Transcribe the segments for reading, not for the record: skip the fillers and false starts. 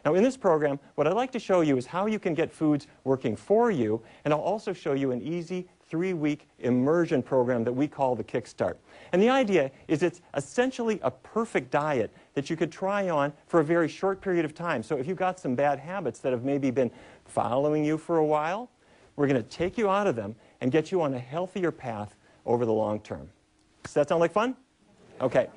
Now in this program, what I'd like to show you is how you can get foods working for you, and I'll also show you an easy 3-week immersion program that we call the Kickstart. And the idea is it's essentially a perfect diet that you could try on for a very short period of time. So if you've got some bad habits that have maybe been following you for a while, we're going to take you out of them and get you on a healthier path over the long term. Does that sound like fun? Okay.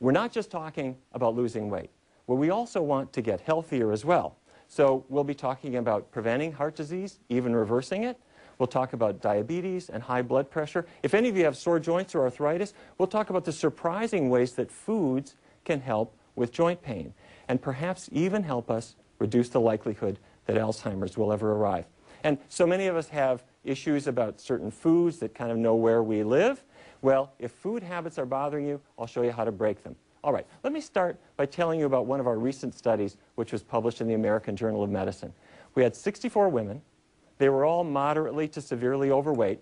We're not just talking about losing weight. Well, we also want to get healthier as well. So we'll be talking about preventing heart disease, even reversing it. We'll talk about diabetes and high blood pressure. If any of you have sore joints or arthritis, we'll talk about the surprising ways that foods can help with joint pain and perhaps even help us reduce the likelihood that Alzheimer's will ever arrive. And so many of us have issues about certain foods that kind of know where we live. Well, if food habits are bothering you, I'll show you how to break them. All right, let me start by telling you about one of our recent studies, which was published in the American Journal of Medicine. We had 64 women. They were all moderately to severely overweight,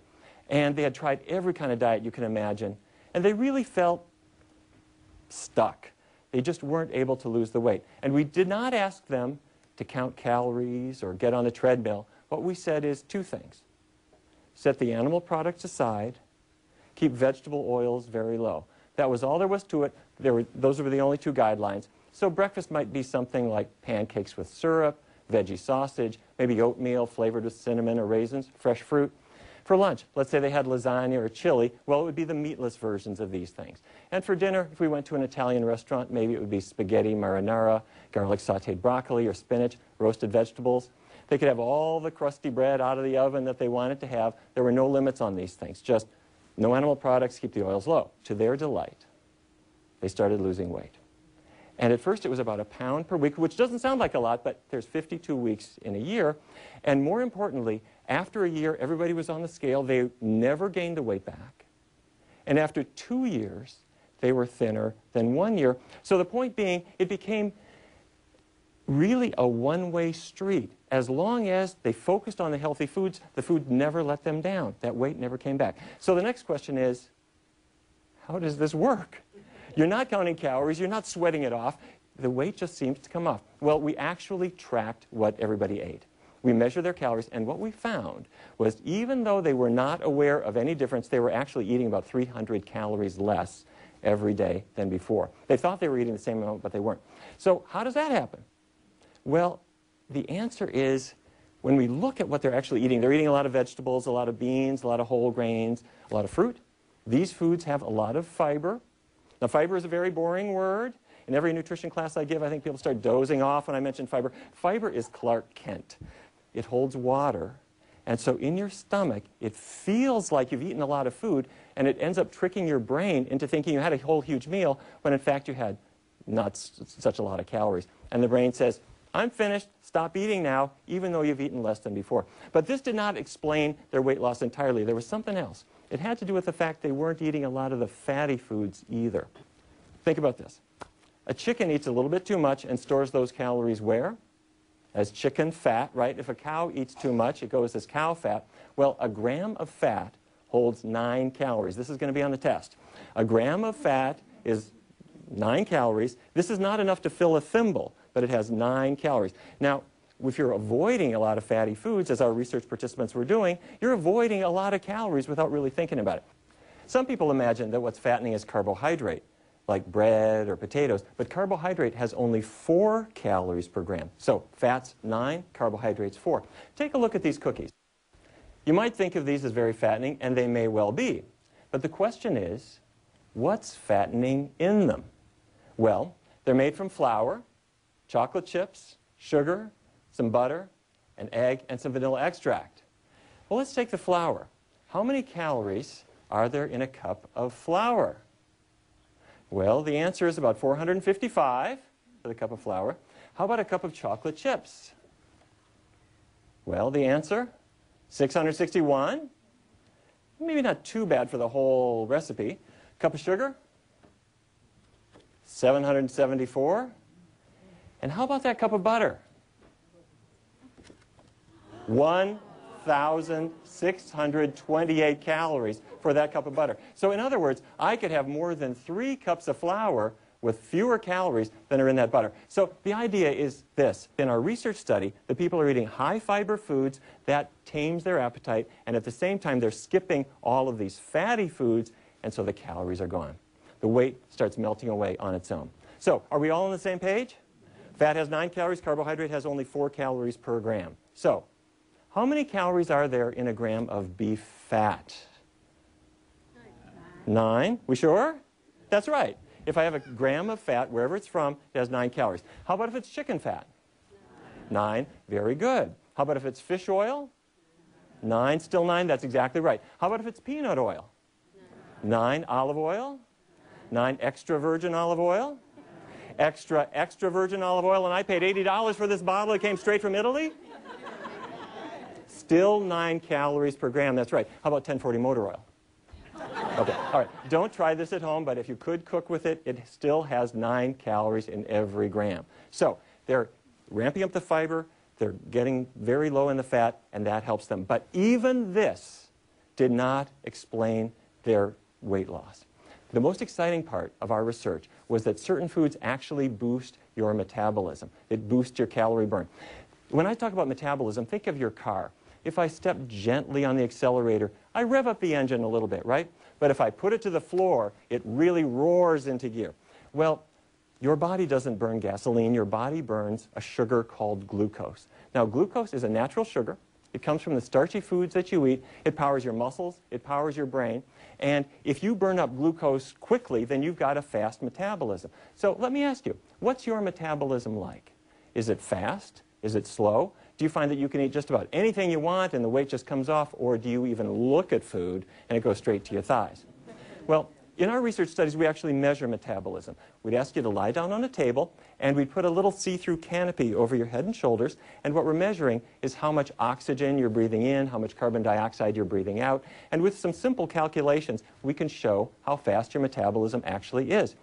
and they had tried every kind of diet you can imagine, and they really felt stuck. They just weren't able to lose the weight. And we did not ask them to count calories or get on the treadmill. What we said is two things. Set the animal products aside, keep vegetable oils very low. That was all there was to it. Those were the only two guidelines. So breakfast might be something like pancakes with syrup, veggie sausage, maybe oatmeal flavored with cinnamon or raisins, fresh fruit. For lunch, let's say they had lasagna or chili, well, it would be the meatless versions of these things. And for dinner, if we went to an Italian restaurant, maybe it would be spaghetti marinara, garlic sautéed broccoli or spinach, roasted vegetables. They could have all the crusty bread out of the oven that they wanted to have. There were no limits on these things, just no animal products, keep the oils low. To their delight, they started losing weight. And at first it was about 1 pound per week, which doesn't sound like a lot, but there's 52 weeks in a year. And more importantly, after a year, everybody was on the scale. They never gained the weight back. And after 2 years, they were thinner than 1 year. So the point being, it became really a one-way street. As long as they focused on the healthy foods, the food never let them down. That weight never came back. So the next question is, how does this work? You're not counting calories, you're not sweating it off. The weight just seems to come off. Well, we actually tracked what everybody ate. We measured their calories, and what we found was even though they were not aware of any difference, they were actually eating about 300 calories less every day than before. They thought they were eating the same amount, but they weren't. So how does that happen? Well, the answer is when we look at what they're actually eating, they're eating a lot of vegetables, a lot of beans, a lot of whole grains, a lot of fruit. These foods have a lot of fiber. Now, fiber is a very boring word. In every nutrition class I give, I think people start dozing off when I mention fiber. Fiber is Clark Kent. It holds water. And so in your stomach, it feels like you've eaten a lot of food, and it ends up tricking your brain into thinking you had a whole huge meal, when in fact you had not such a lot of calories. And the brain says, I'm finished, stop eating now, even though you've eaten less than before. But this did not explain their weight loss entirely. There was something else. It had to do with the fact they weren't eating a lot of the fatty foods either. Think about this. A chicken eats a little bit too much and stores those calories where? As chicken fat, right? If a cow eats too much, it goes as cow fat. Well, a gram of fat holds 9 calories. This is going to be on the test. A gram of fat is 9 calories. This is not enough to fill a thimble, but it has 9 calories. Now, if you're avoiding a lot of fatty foods, as our research participants were doing, you're avoiding a lot of calories without really thinking about it. Some people imagine that what's fattening is carbohydrate, like bread or potatoes, but carbohydrate has only 4 calories per gram. So fat's 9, carbohydrates 4. Take a look at these cookies. You might think of these as very fattening, and they may well be. But the question is, what's fattening in them? Well, they're made from flour, chocolate chips, sugar, some butter, an egg, and some vanilla extract. Well, let's take the flour. How many calories are there in a cup of flour? Well, the answer is about 455 for the cup of flour. How about a cup of chocolate chips? Well, the answer, 661. Maybe not too bad for the whole recipe. Cup of sugar, 774. And how about that cup of butter? 1,628 calories for that cup of butter. So in other words, I could have more than 3 cups of flour with fewer calories than are in that butter. So the idea is this. In our research study, the people are eating high-fiber foods. That tames their appetite, and at the same time, they're skipping all of these fatty foods, and so the calories are gone. The weight starts melting away on its own. So are we all on the same page? Fat has 9 calories. Carbohydrate has only 4 calories per gram. So how many calories are there in a gram of beef fat? 9. We sure? That's right. If I have a gram of fat, wherever it's from, it has 9 calories. How about if it's chicken fat? 9. Very good. How about if it's fish oil? 9. Still 9. That's exactly right. How about if it's peanut oil? 9. Olive oil? 9. Extra virgin olive oil? Extra virgin olive oil, and I paid $80 for this bottle. It came straight from Italy? Still 9 calories per gram. That's right. How about 1040 motor oil? Okay, all right. Don't try this at home, but if you could cook with it, it still has 9 calories in every gram. So they're ramping up the fiber, they're getting very low in the fat, and that helps them. But even this did not explain their weight loss. The most exciting part of our research was that certain foods actually boost your metabolism. It boosts your calorie burn. When I talk about metabolism, think of your car. If I step gently on the accelerator, I rev up the engine a little bit, right? But if I put it to the floor, it really roars into gear. Well, your body doesn't burn gasoline. Your body burns a sugar called glucose. Now, glucose is a natural sugar. It comes from the starchy foods that you eat. It powers your muscles. It powers your brain. And if you burn up glucose quickly, then you've got a fast metabolism. So let me ask you, what's your metabolism like? Is it fast? Is it slow? Do you find that you can eat just about anything you want and the weight just comes off, or do you even look at food and it goes straight to your thighs? Well, in our research studies, we actually measure metabolism. We'd ask you to lie down on a table, and we'd put a little see-through canopy over your head and shoulders, and what we're measuring is how much oxygen you're breathing in, how much carbon dioxide you're breathing out, and with some simple calculations, we can show how fast your metabolism actually is.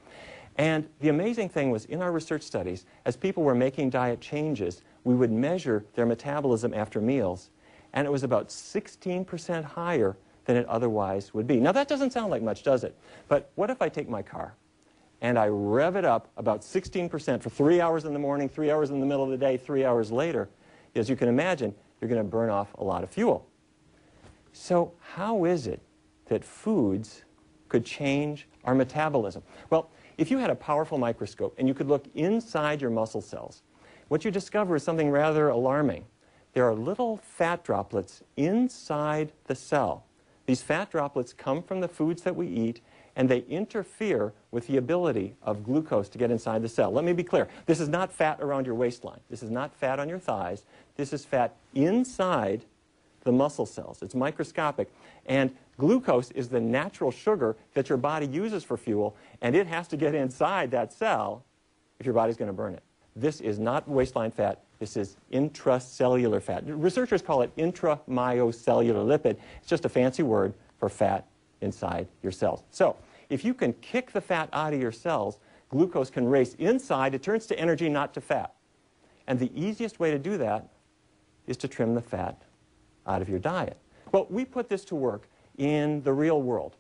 And the amazing thing was, in our research studies, as people were making diet changes, we would measure their metabolism after meals, and it was about 16% higher than it otherwise would be. Now, that doesn't sound like much, does it? But what if I take my car and I rev it up about 16% for 3 hours in the morning, 3 hours in the middle of the day, 3 hours later? As you can imagine, you're going to burn off a lot of fuel. So how is it that foods could change our metabolism? Well, if you had a powerful microscope and you could look inside your muscle cells, what you discover is something rather alarming. There are little fat droplets inside the cell. These fat droplets come from the foods that we eat, and they interfere with the ability of glucose to get inside the cell. Let me be clear. This is not fat around your waistline. This is not fat on your thighs. This is fat inside the muscle cells. It's microscopic. And glucose is the natural sugar that your body uses for fuel, and it has to get inside that cell if your body's going to burn it. This is not waistline fat. This is intracellular fat. Researchers call it intramyocellular lipid. It's just a fancy word for fat inside your cells. So if you can kick the fat out of your cells, glucose can race inside. It turns to energy, not to fat. And the easiest way to do that is to trim the fat out of your diet. Well, we put this to work in the real world.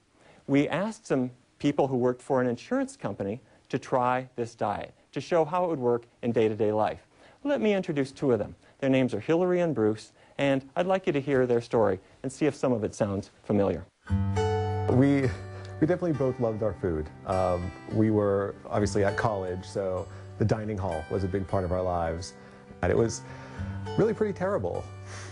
We asked some people who worked for an insurance company to try this diet, to show how it would work in day-to-day life. Let me introduce 2 of them. Their names are Hillary and Bruce, and I'd like you to hear their story and see if some of it sounds familiar. We definitely both loved our food. We were obviously at college, so the dining hall was a big part of our lives. And it was really pretty terrible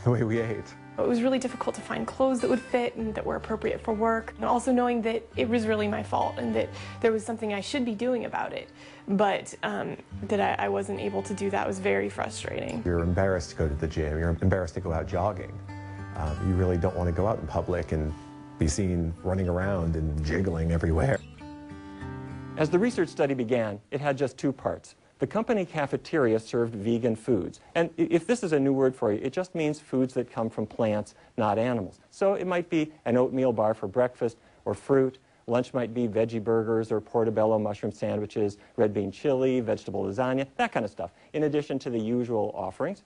the way we ate. It was really difficult to find clothes that would fit and that were appropriate for work. And also knowing that it was really my fault and that there was something I should be doing about it, but that I wasn't able to do that was very frustrating. You're embarrassed to go to the gym. You're embarrassed to go out jogging. You really don't want to go out in public and be seen running around and jiggling everywhere. As the research study began, it had just 2 parts. The company cafeteria served vegan foods. And if this is a new word for you, it just means foods that come from plants, not animals. So it might be an oatmeal bar for breakfast or fruit. Lunch might be veggie burgers or portobello mushroom sandwiches, red bean chili, vegetable lasagna, that kind of stuff, in addition to the usual offerings.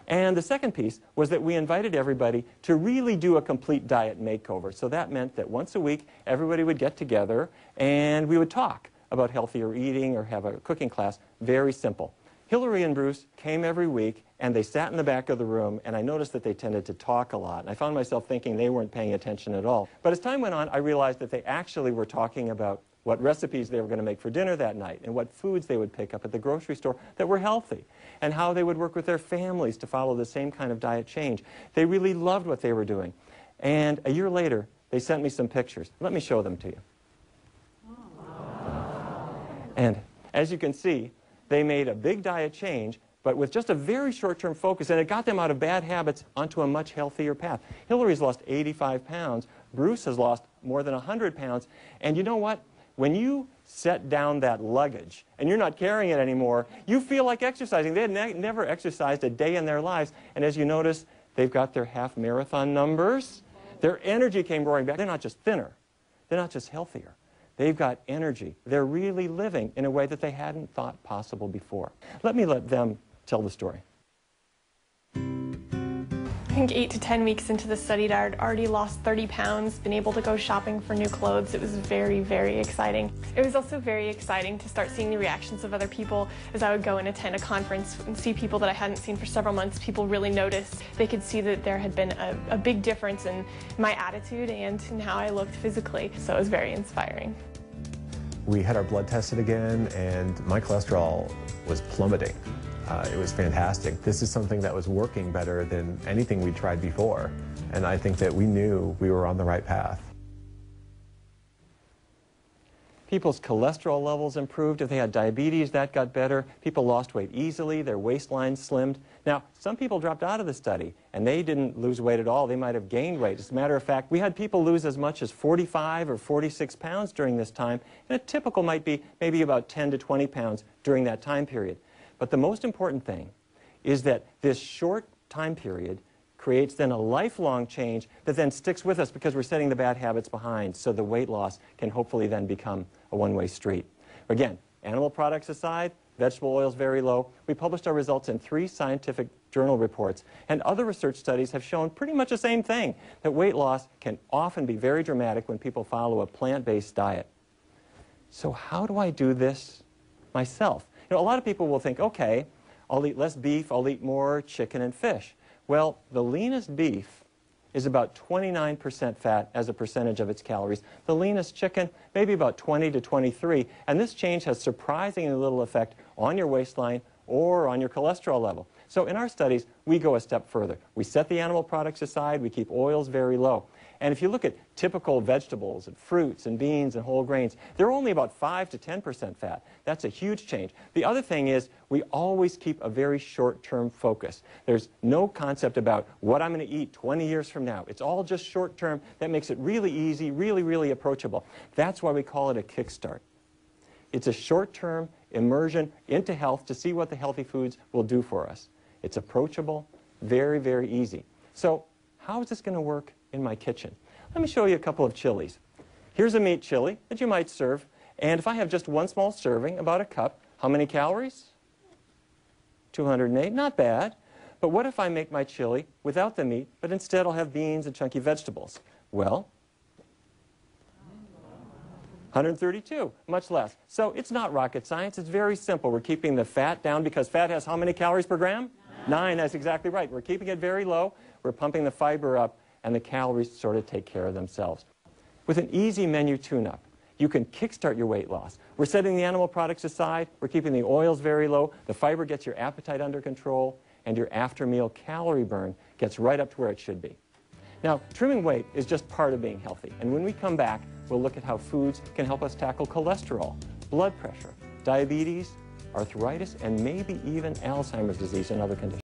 And the second piece was that we invited everybody to really do a complete diet makeover. So that meant that once a week, everybody would get together and we would talk about healthier eating or have a cooking class, very simple. Hillary and Bruce came every week, and they sat in the back of the room, and I noticed that they tended to talk a lot. And I found myself thinking they weren't paying attention at all. But as time went on, I realized that they actually were talking about what recipes they were going to make for dinner that night, and what foods they would pick up at the grocery store that were healthy, and how they would work with their families to follow the same kind of diet change. They really loved what they were doing. And a year later, they sent me some pictures. Let me show them to you. And as you can see, they made a big diet change, but with just a very short-term focus, and it got them out of bad habits onto a much healthier path. Hillary's lost 85 pounds. Bruce has lost more than 100 pounds. And you know what? When you set down that luggage and you're not carrying it anymore, you feel like exercising. They had never exercised a day in their lives. And as you notice, they've got their half marathon numbers. Their energy came roaring back. They're not just thinner. They're not just healthier. They've got energy. They're really living in a way that they hadn't thought possible before. Let them tell the story. I think 8 to 10 weeks into the study, I'd already lost 30 pounds, been able to go shopping for new clothes. It was very, very exciting. It was also very exciting to start seeing the reactions of other people as I would go and attend a conference and see people that I hadn't seen for several months. People really noticed. They could see that there had been a big difference in my attitude and in how I looked physically. So it was very inspiring. We had our blood tested again, and my cholesterol was plummeting. It was fantastic. This is something that was working better than anything we tried before, and I think that we knew we were on the right path. People's cholesterol levels improved. If they had diabetes, that got better. People lost weight easily. Their waistlines slimmed. Now, some people dropped out of the study, and they didn't lose weight at all. They might have gained weight. As a matter of fact, we had people lose as much as 45 or 46 pounds during this time, and a typical might be maybe about 10 to 20 pounds during that time period. But the most important thing is that this short time period creates then a lifelong change that then sticks with us because we're setting the bad habits behind, so the weight loss can hopefully then become a one-way street. Again, animal products aside, vegetable oils very low. We published our results in 3 scientific journal reports, and other research studies have shown pretty much the same thing, that weight loss can often be very dramatic when people follow a plant-based diet. So how do I do this myself? You know, a lot of people will think, okay, I'll eat less beef, I'll eat more chicken and fish. Well, the leanest beef is about 29% fat as a percentage of its calories. The leanest chicken, maybe about 20 to 23. And this change has surprisingly little effect on your waistline or on your cholesterol level. So in our studies, we go a step further. We set the animal products aside. We keep oils very low. And if you look at typical vegetables and fruits and beans and whole grains, they're only about 5 to 10% fat. That's a huge change. The other thing is we always keep a very short-term focus. There's no concept about what I'm going to eat 20 years from now. It's all just short-term. That makes it really easy, really, really approachable. That's why we call it a kickstart. It's a short-term immersion into health to see what the healthy foods will do for us. It's approachable, very, very easy. So how is this going to work in my kitchen? Let me show you a couple of chilies. Here's a meat chili that you might serve. And if I have just one small serving, about a cup, how many calories? 208, not bad. But what if I make my chili without the meat, but instead I'll have beans and chunky vegetables? Well, 132, much less. So it's not rocket science. It's very simple. We're keeping the fat down because fat has how many calories per gram? 9, that's exactly right. We're keeping it very low. We're pumping the fiber up, and the calories sort of take care of themselves. With an easy menu tune-up, you can kickstart your weight loss. We're setting the animal products aside. We're keeping the oils very low. The fiber gets your appetite under control, and your after-meal calorie burn gets right up to where it should be. Now, trimming weight is just part of being healthy. And when we come back, we'll look at how foods can help us tackle cholesterol, blood pressure, diabetes, arthritis, and maybe even Alzheimer's disease and other conditions.